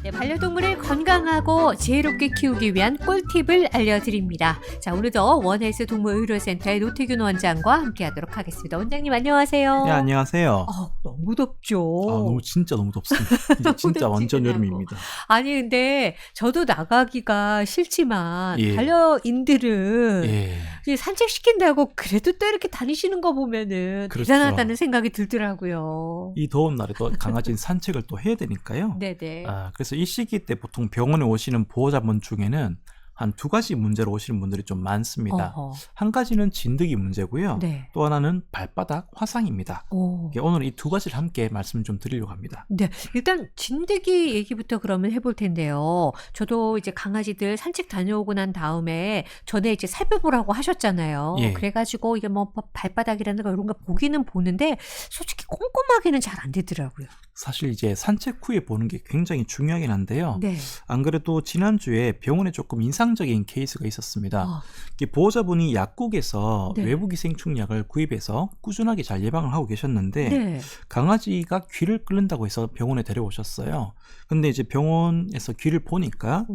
네, 반려동물을 건강하고 지혜롭게 키우기 위한 꿀팁을 알려드립니다. 자, 오늘도 원헬스 동물의료센터의 노태균 원장과 함께하도록 하겠습니다. 원장님 안녕하세요. 네, 안녕하세요. 너무 덥죠. 진짜 너무 덥습니다. 이제 진짜 완전 여름입니다. 아니 근데 저도 나가기가 싫지만 예. 반려인들은 예. 이제 산책시킨다고 그래도 또 이렇게 다니시는 거 보면은 그렇죠. 대단하다는 생각이 들더라고요. 이 더운 날에 또 강아지 산책을 또 해야 되니까요. 네네. 그래서 이 시기 때 보통 병원에 오시는 보호자분 중에는 한 두 가지 문제로 오시는 분들이 좀 많습니다. 어허. 한 가지는 진드기 문제고요. 네. 또 하나는 발바닥 화상입니다. 오. 오늘 이 두 가지를 함께 말씀 좀 드리려고 합니다. 네, 일단 진드기 얘기부터 그러면 해볼 텐데요. 저도 이제 강아지들 산책 다녀오고 난 다음에 전에 이제 살펴보라고 하셨잖아요. 예. 그래가지고 이게 뭐 발바닥이라는 거 이런 거 보기는 보는데 솔직히 꼼꼼하게는 잘 안 되더라고요. 사실 이제 산책 후에 보는 게 굉장히 중요하긴 한데요. 네. 안 그래도 지난주에 병원에 조금 인상적인 케이스가 있었습니다. 이게 보호자분이 약국에서 네. 외부 기생충약을 구입해서 꾸준하게 잘 예방을 하고 계셨는데 네. 강아지가 귀를 끓는다고 해서 병원에 데려오셨어요. 근데 이제 병원에서 귀를 보니까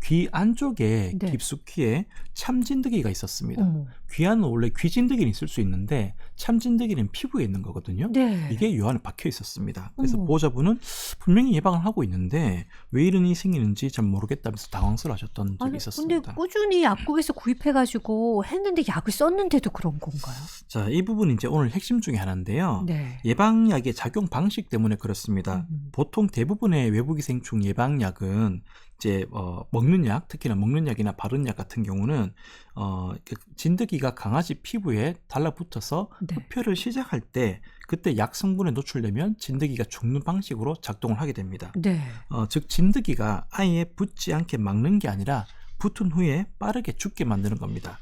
귀 안쪽에 네. 깊숙이에 참진드기가 있었습니다. 어머. 귀 안은 원래 귀진드기는 있을 수 있는데 참진드기는 피부에 있는 거거든요. 네. 이게 요 안에 박혀 있었습니다. 그래서 어머. 보호자분은 분명히 예방을 하고 있는데 왜 이런 일이 생기는지 잘 모르겠다면서 당황스러워하셨던 적이 아니, 근데 있었습니다. 꾸준히 약국에서 구입해가지고 했는데 약을 썼는데도 그런 건가요? 자, 이 부분이 이제 오늘 핵심 중에 하나인데요. 네. 예방약의 작용 방식 때문에 그렇습니다. 음. 보통 대부분의 외부기생충 예방약은 이제 먹는 약, 특히나 먹는 약이나 바른 약 같은 경우는 그 진드기가 강아지 피부에 달라붙어서 네. 흡혈을 시작할 때 그때 약 성분에 노출되면 진드기가 죽는 방식으로 작동을 하게 됩니다. 네. 즉 진드기가 아예 붙지 않게 막는 게 아니라 붙은 후에 빠르게 죽게 만드는 겁니다.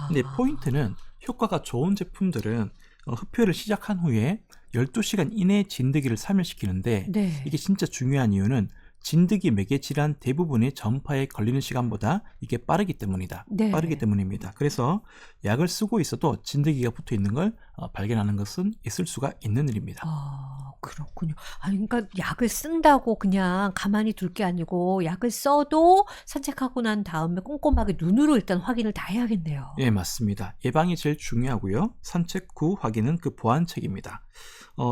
근데 포인트는 효과가 좋은 제품들은 흡혈을 시작한 후에 12시간 이내에 진드기를 사멸시키는데 네. 이게 진짜 중요한 이유는 진드기 매개 질환 대부분의 전파에 걸리는 시간보다 이게 빠르기 때문입니다. 그래서 약을 쓰고 있어도 진드기가 붙어 있는 걸 발견하는 것은 있을 수가 있는 일입니다. 그렇군요. 그러니까 약을 쓴다고 그냥 가만히 둘 게 아니고 약을 써도 산책하고 난 다음에 꼼꼼하게 눈으로 일단 확인을 다 해야겠네요. 예, 맞습니다. 예방이 제일 중요하고요. 산책 후 확인은 그 보완책입니다.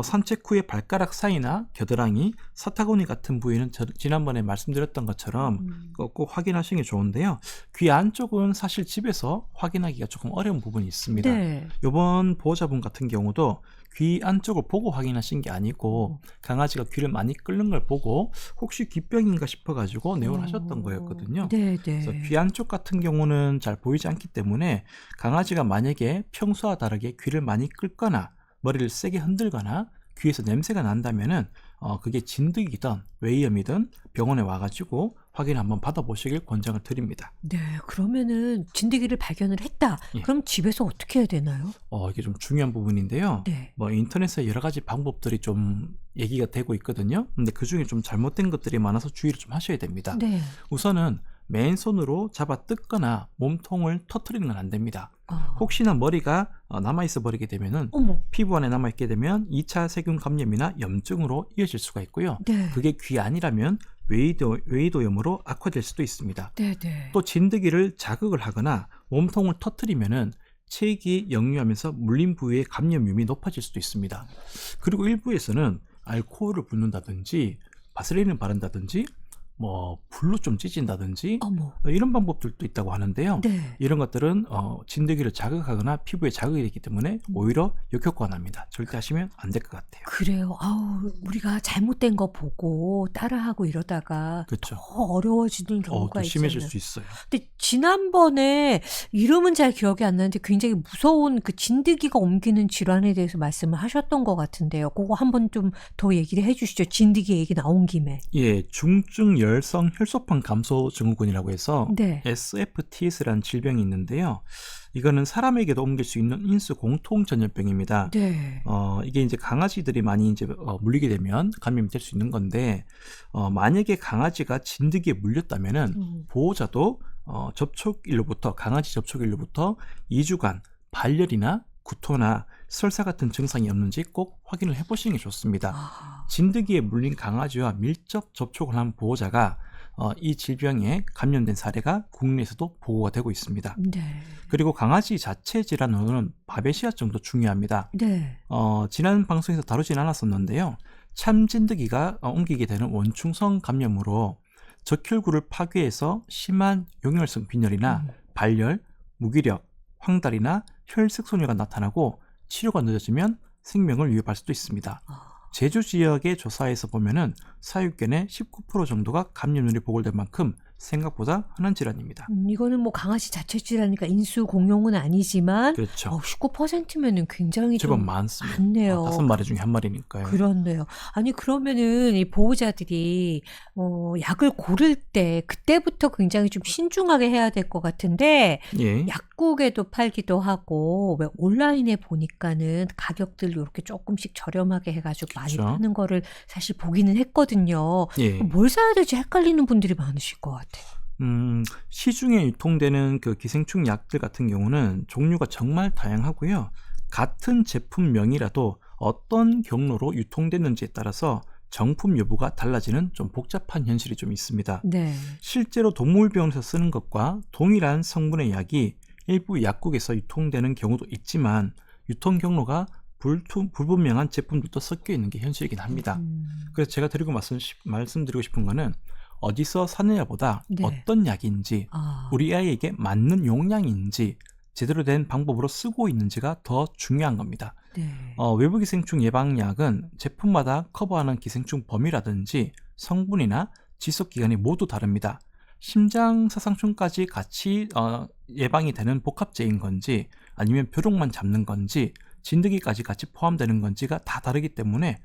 산책 후에 발가락 사이나 겨드랑이, 사타구니 같은 부위는 지난번에 말씀드렸던 것처럼 꼭 확인하시는 게 좋은데요. 귀 안쪽은 사실 집에서 확인하기가 조금 어려운 부분이 있습니다. 네. 이번 보호자분 같은 경우도 귀 안쪽을 보고 확인하신 게 아니고 강아지가 귀를 많이 끓는 걸 보고 혹시 귀병인가 싶어가지고 내원을 하셨던 거였거든요. 네, 그래서 네. 귀 안쪽 같은 경우는 잘 보이지 않기 때문에 강아지가 만약에 평소와 다르게 귀를 많이 끓거나 머리를 세게 흔들거나 귀에서 냄새가 난다면은 그게 진드기든 웨이염이든 병원에 와가지고 확인 한번 받아보시길 권장을 드립니다. 네, 그러면은 진드기를 발견을 했다. 예. 그럼 집에서 어떻게 해야 되나요? 이게 좀 중요한 부분인데요. 네. 인터넷에 여러 가지 방법들이 좀 얘기가 되고 있거든요. 근데 그 중에 좀 잘못된 것들이 많아서 주의를 좀 하셔야 됩니다. 네. 우선은 맨손으로 잡아 뜯거나 몸통을 터트리는 건 안 됩니다. 혹시나 머리가 남아있어 버리게 되면은 어머. 피부 안에 남아있게 되면 2차 세균 감염이나 염증으로 이어질 수가 있고요. 네. 그게 귀 아니라면 웨이도염으로 악화될 수도 있습니다. 네, 네. 또 진드기를 자극을 하거나 몸통을 터트리면은 체액이 역류하면서 물린 부위의 감염률이 높아질 수도 있습니다. 그리고 일부에서는 알코올을 붓는다든지 바세린을 바른다든지 불로 좀 찢은다든지 어머. 이런 방법들도 있다고 하는데요. 네. 이런 것들은 진드기를 자극하거나 피부에 자극이 되기 때문에 오히려 역효과가 납니다. 절대 하시면 안 될 것 같아요. 그래요. 우리가 잘못된 거 보고 따라하고 이러다가 그렇죠. 더 어려워지는 경우가 더 심해질 있잖아요. 수 있어요. 근데 지난번에 이름은 잘 기억이 안 나는데 굉장히 무서운 그 진드기가 옮기는 질환에 대해서 말씀을 하셨던 것 같은데요. 그거 한번 좀 더 얘기를 해주시죠. 진드기 얘기 나온 김에. 예, 중증 열성 혈소판 감소 증후군이라고 해서 네. SFTS라는 질병이 있는데요. 이거는 사람에게도 옮길 수 있는 인수 공통 전염병입니다. 네. 이게 이제 강아지들이 많이 이제 물리게 되면 감염이 될 수 있는 건데, 만약에 강아지가 진드기에 물렸다면은 보호자도 강아지 접촉일로부터 2주간 발열이나 구토나 설사 같은 증상이 없는지 꼭 확인을 해보시는 게 좋습니다. 아, 진드기에 물린 강아지와 밀접 접촉을 한 보호자가 이 질병에 감염된 사례가 국내에서도 보고가 되고 있습니다. 네. 그리고 강아지 자체 질환으로는 바베시아증도 중요합니다. 네. 지난 방송에서 다루진 않았었는데요. 참진드기가 옮기게 되는 원충성 감염으로 적혈구를 파괴해서 심한 용혈성 빈혈이나 발열, 무기력, 황달이나 혈색소녀가 나타나고 치료가 늦어지면 생명을 위협할 수도 있습니다. 아, 제주 지역의 조사에서 보면은 사육견의 19% 정도가 감염률이 보고될 만큼 생각보다 흔한 질환입니다. 이거는 뭐 강아지 자체 질환이니까 인수 공용은 아니지만 그렇죠. 19%면은 굉장히 제법 좀 많습니다. 많네요. 5마리 중에 1마리니까요. 그렇네요. 아니 그러면은 이 보호자들이 약을 고를 때 그때부터 굉장히 좀 신중하게 해야 될 것 같은데 예. 약국에도 팔기도 하고 왜 온라인에 보니까는 가격들 이렇게 조금씩 저렴하게 해가지고 많이 그렇죠. 파는 거를 사실 보기는 했거든요. 예. 뭘 사야 될지 헷갈리는 분들이 많으실 것 같아요. 시중에 유통되는 그 기생충 약들 같은 경우는 종류가 정말 다양하고요. 같은 제품명이라도 어떤 경로로 유통됐는지에 따라서 정품 여부가 달라지는 좀 복잡한 현실이 좀 있습니다. 네. 실제로 동물병원에서 쓰는 것과 동일한 성분의 약이 일부 약국에서 유통되는 경우도 있지만 유통 경로가 불분명한 제품들도 섞여 있는 게 현실이긴 합니다. 그래서 제가 말씀드리고 싶은 거는 어디서 사느냐보다 네. 어떤 약인지 아, 우리 아이에게 맞는 용량인지 제대로 된 방법으로 쓰고 있는지가 더 중요한 겁니다. 네. 외부 기생충 예방약은 제품마다 커버하는 기생충 범위라든지 성분이나 지속 기간이 모두 다릅니다. 심장사상충까지 같이 예방이 되는 복합제인 건지 아니면 벼룩만 잡는 건지 진드기까지 같이 포함되는 건지가 다 다르기 때문에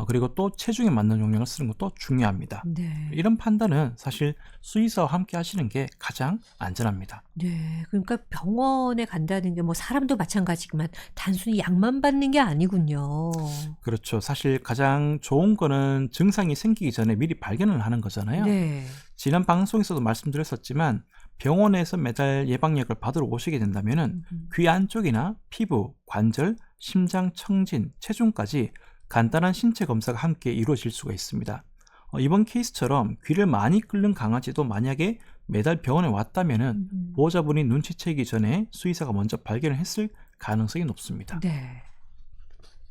그리고 또 체중에 맞는 용량을 쓰는 것도 중요합니다. 네. 이런 판단은 사실 수의사와 함께 하시는 게 가장 안전합니다. 네. 그러니까 병원에 간다는 게 뭐 사람도 마찬가지지만 단순히 약만 받는 게 아니군요. 그렇죠. 사실 가장 좋은 거는 증상이 생기기 전에 미리 발견을 하는 거잖아요. 네. 지난 방송에서도 말씀드렸었지만 병원에서 매달 예방약을 받으러 오시게 된다면은 귀 안쪽이나 피부, 관절, 심장, 청진, 체중까지 간단한 신체 검사가 함께 이루어질 수가 있습니다. 이번 케이스처럼 귀를 많이 끓는 강아지도 만약에 매달 병원에 왔다면은 보호자분이 눈치채기 전에 수의사가 먼저 발견을 했을 가능성이 높습니다. 네.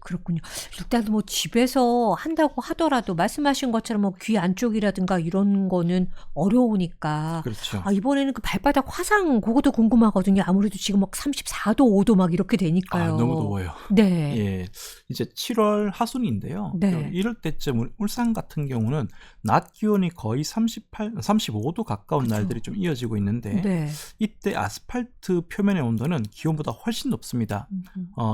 그렇군요. 일단 뭐 집에서 한다고 하더라도 말씀하신 것처럼 뭐 귀 안쪽이라든가 이런 거는 어려우니까. 그렇죠. 이번에는 그 발바닥 화상 그것도 궁금하거든요. 아무래도 지금 막 34도, 5도 막 이렇게 되니까요. 너무 더워요. 네. 예, 이제 7월 하순인데요. 네. 이럴 때쯤 울산 같은 경우는 낮 기온이 거의 35도 가까운 그쵸. 날들이 좀 이어지고 있는데 네. 이때 아스팔트 표면의 온도는 기온보다 훨씬 높습니다.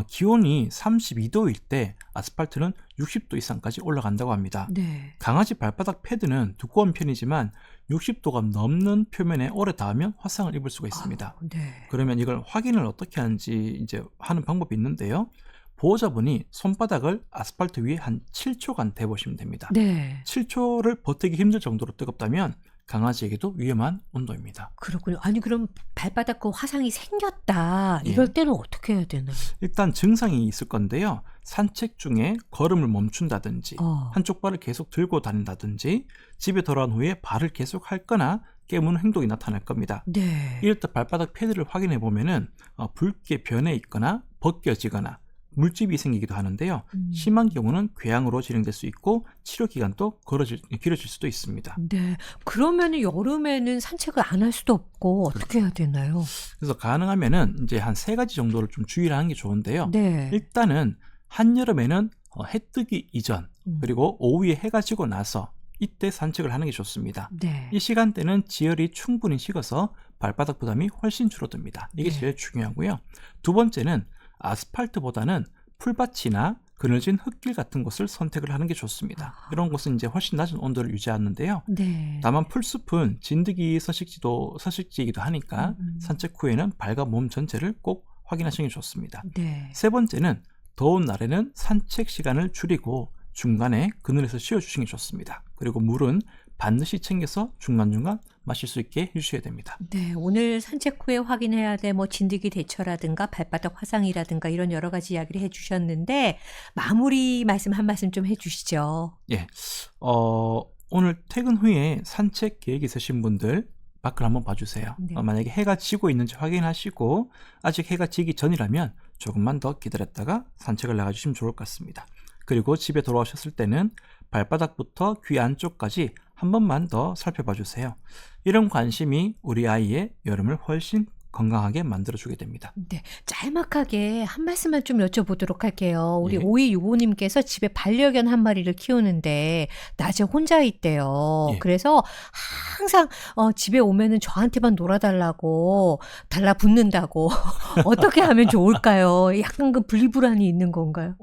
기온이 32도일 때 아스팔트는 60도 이상까지 올라간다고 합니다. 네. 강아지 발바닥 패드는 두꺼운 편이지만 60도가 넘는 표면에 오래 닿으면 화상을 입을 수가 있습니다. 네. 그러면 이걸 확인을 어떻게 하는지 이제 하는 방법이 있는데요. 보호자분이 손바닥을 아스팔트 위에 한 7초간 대보시면 됩니다. 네. 7초를 버티기 힘들 정도로 뜨겁다면 강아지에게도 위험한 온도입니다. 그렇군요. 아니 그럼 발바닥 그 화상이 생겼다. 예. 이럴 때는 어떻게 해야 되나요? 일단 증상이 있을 건데요. 산책 중에 걸음을 멈춘다든지 한쪽 발을 계속 들고 다닌다든지 집에 돌아온 후에 발을 계속 핥거나 깨무는 행동이 나타날 겁니다. 네. 이럴 때 발바닥 패드를 확인해 보면은 붉게 변해 있거나 벗겨지거나 물집이 생기기도 하는데요. 심한 경우는 궤양으로 진행될 수 있고 치료 기간도 길어질 수도 있습니다. 네. 그러면 여름에는 산책을 안 할 수도 없고 어떻게 해야 되나요? 그래서 가능하면은 이제 한 3가지 정도를 좀 주의를 하는 게 좋은데요. 네. 일단은 한여름에는 해 뜨기 이전 그리고 오후에 해가 지고 나서 이때 산책을 하는 게 좋습니다. 네. 이 시간대는 지혈이 충분히 식어서 발바닥 부담이 훨씬 줄어듭니다. 이게 네. 제일 중요하고요. 두 번째는 아스팔트보다는 풀밭이나 그늘진 흙길 같은 곳을 선택을 하는 게 좋습니다. 이런 곳은 이제 훨씬 낮은 온도를 유지하는데요. 네. 다만 풀숲은 진드기 서식지이기도 하니까 산책 후에는 발과 몸 전체를 꼭 확인하시는 게 좋습니다. 네. 세 번째는 더운 날에는 산책 시간을 줄이고 중간에 그늘에서 쉬어주시는 게 좋습니다. 그리고 물은 반드시 챙겨서 중간중간 마실 수 있게 해주셔야 됩니다. 네, 오늘 산책 후에 확인해야 돼 뭐 진드기 대처라든가 발바닥 화상이라든가 이런 여러 가지 이야기를 해주셨는데 마무리 말씀 한 말씀 좀 해주시죠. 예, 오늘 퇴근 후에 산책 계획 있으신 분들 밖을 한번 봐주세요. 네. 만약에 해가 지고 있는지 확인하시고 아직 해가 지기 전이라면 조금만 더 기다렸다가 산책을 나가주시면 좋을 것 같습니다. 그리고 집에 돌아오셨을 때는 발바닥부터 귀 안쪽까지 한 번만 더 살펴봐 주세요. 이런 관심이 우리 아이의 여름을 훨씬 건강하게 만들어주게 됩니다. 네, 짤막하게 한 말씀만 좀 여쭤보도록 할게요. 우리 예. 5265님께서 집에 반려견 한 마리를 키우는데 낮에 혼자 있대요. 예. 그래서 항상 집에 오면은 저한테만 놀아달라고 달라붙는다고 어떻게 하면 좋을까요? 약간 그 분리불안이 있는 건가요?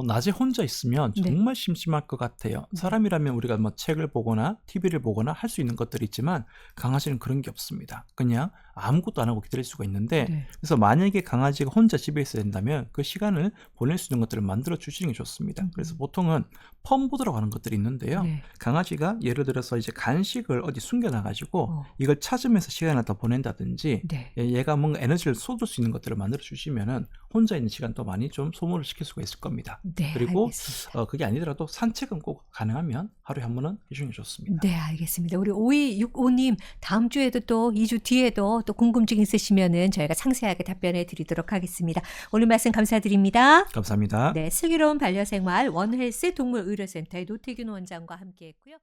낮에 혼자 있으면 네. 정말 심심할 것 같아요. 사람이라면 우리가 뭐 책을 보거나 TV를 보거나 할 수 있는 것들이 있지만 강아지는 그런 게 없습니다. 그냥 아무것도 안 하고 기다릴 수가 있는데 네. 그래서 만약에 강아지가 혼자 집에 있어야 된다면 그 시간을 보낼 수 있는 것들을 만들어 주시는 게 좋습니다. 그래서 보통은 펌보드라고 하는 것들이 있는데요. 네. 강아지가 예를 들어서 이제 간식을 어디 숨겨놔가지고 이걸 찾으면서 시간을 더 보낸다든지 네. 얘가 뭔가 에너지를 쏟을 수 있는 것들을 만들어 주시면은 혼자 있는 시간도 많이 좀 소모를 시킬 수가 있을 겁니다. 네, 그리고 알겠습니다. 그게 아니더라도 산책은 꼭 가능하면 하루에 한 번은 해주는 게 좋습니다. 네, 알겠습니다. 우리 5265님 다음 주에도 또 2주 뒤에도 또 궁금증 있으시면은 저희가 상세하게 답변해 드리도록 하겠습니다. 오늘 말씀 감사드립니다. 감사합니다. 네, 슬기로운 반려생활 원헬스 동물의료센터의 노태균 원장과 함께했고요.